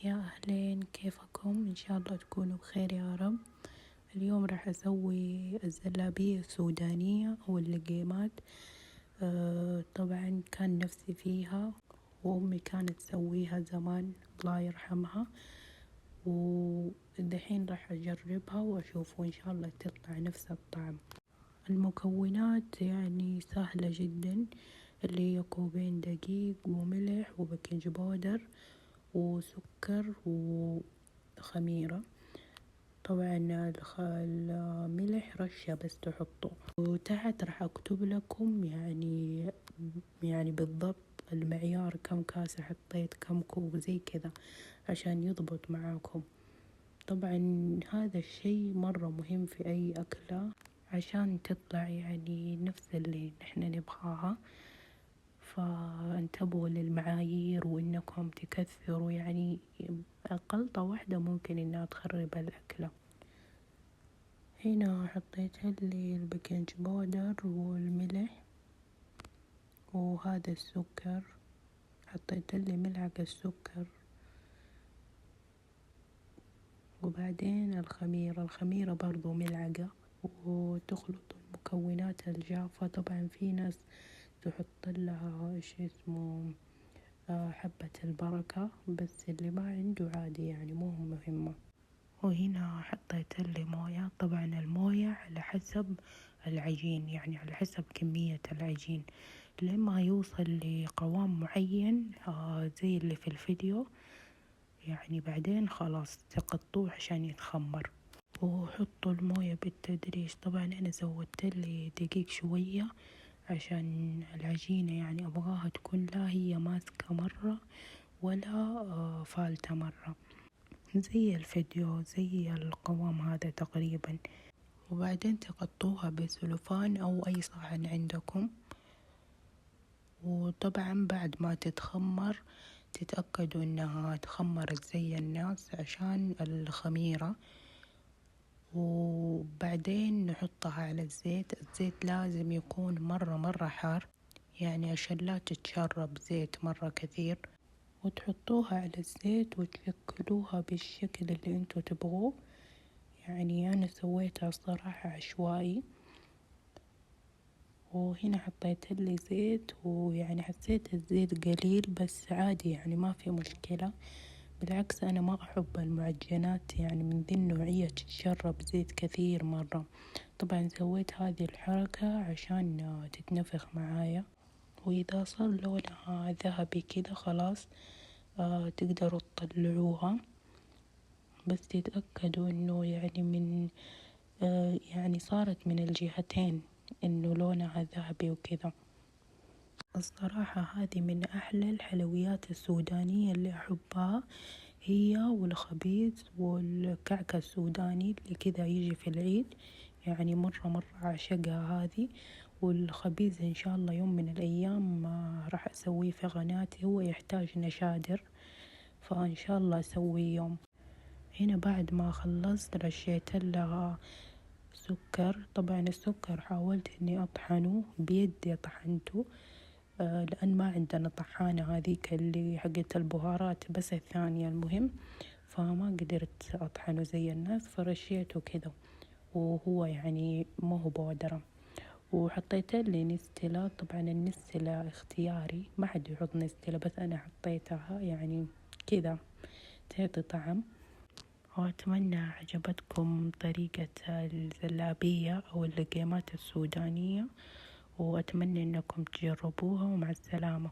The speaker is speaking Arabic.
يا أهلين، كيفكم؟ إن شاء الله تكونوا بخير يا رب. اليوم راح أسوي الزلابية السودانية أو اللقيمات. طبعا كان نفسي فيها وأمي كانت تسويها زمان الله يرحمها، ودحين راح أجربها وأشوف وإن شاء الله تطلع نفس الطعم. المكونات يعني سهلة جدا، اللي هي كوبين دقيق وملح وبيكنج بودر وسكر وخميرة. طبعا الملح رشة بس تحطه، وتحت راح أكتب لكم يعني بالضبط المعيار، كم كاسة حطيت، كم كوب، زي كذا عشان يضبط معاكم. طبعا هذا الشي مرة مهم في أي أكلة عشان تطلع يعني نفس اللي نحنا نبغاها، فانتبهوا للمعايير وإنكم تكثروا، يعني غلطة واحدة ممكن إنها تخرب الأكلة. هنا حطيت لي البيكنج باودر والملح وهذا السكر، حطيت لي ملعقة السكر، وبعدين الخميرة برضو ملعقة، وتخلط المكونات الجافة. طبعا في ناس تحط لها اسمه حبة البركة، بس اللي ما عنده عادي يعني مو مهمة. وهنا حطيت لي موية، طبعا الموية على حسب العجين، يعني على حسب كمية العجين لما يوصل لقوام معين زي اللي في الفيديو، يعني بعدين خلاص تقطوه عشان يتخمر. وحطوا الموية بالتدريج. طبعا أنا زودت لي دقيق شوية عشان العجينة يعني أبغاها تكون لا هي ماسكة مرة ولا فالتة مرة، زي الفيديو زي القوام هذا تقريبا. وبعدين تغطوها بسلوفان أو أي صحن عندكم. وطبعا بعد ما تتخمر تتأكدوا إنها تخمرت زي الناس عشان الخميرة. وبعدين نحطها على الزيت لازم يكون مرة حار، يعني عشان لا تتشرب زيت مرة كثير. وتحطوها على الزيت وتشكلوها بالشكل اللي انتو تبغوه. يعني أنا سويتها الصراحة عشوائي. وهنا حطيت لي زيت، ويعني حسيت الزيت قليل بس عادي يعني ما في مشكلة. بالعكس أنا ما أحب المعجنات يعني من ذي النوعية تتشرب زيت كثير مرة. طبعا سويت هذه الحركة عشان تتنفخ معايا. وإذا صار لونها ذهبي كده خلاص تقدروا تطلعوها، بس تتأكدوا إنه يعني من يعني صارت من الجهتين إنه لونها ذهبي وكذا. الصراحة هذه من أحلى الحلويات السودانية اللي أحبها، هي والخبيز والكعكة السوداني اللي كذا يجي في العيد، يعني مرة أعشقها هذه. والخبيز إن شاء الله يوم من الأيام راح أسويه في قناتي، هو يحتاج نشادر فإن شاء الله أسويه يوم. هنا بعد ما خلصت رشيت لها سكر. طبعا السكر حاولت إني أطحنه بيدي، طحنته لأن ما عندنا طحانة هذيك اللي حقت البهارات بس الثانية المهم، فما قدرت أطحنه زي الناس فرشيته كذا، وهو يعني ما هو بودرة. وحطيت لي نستلة. طبعا النستلة اختياري، ما حد يحط نستلة بس أنا حطيتها يعني كذا تعطي طعم. وأتمنى عجبتكم طريقة الزلابية أو اللقيمات السودانية، وأتمنى أنكم تجربوها، ومع السلامة.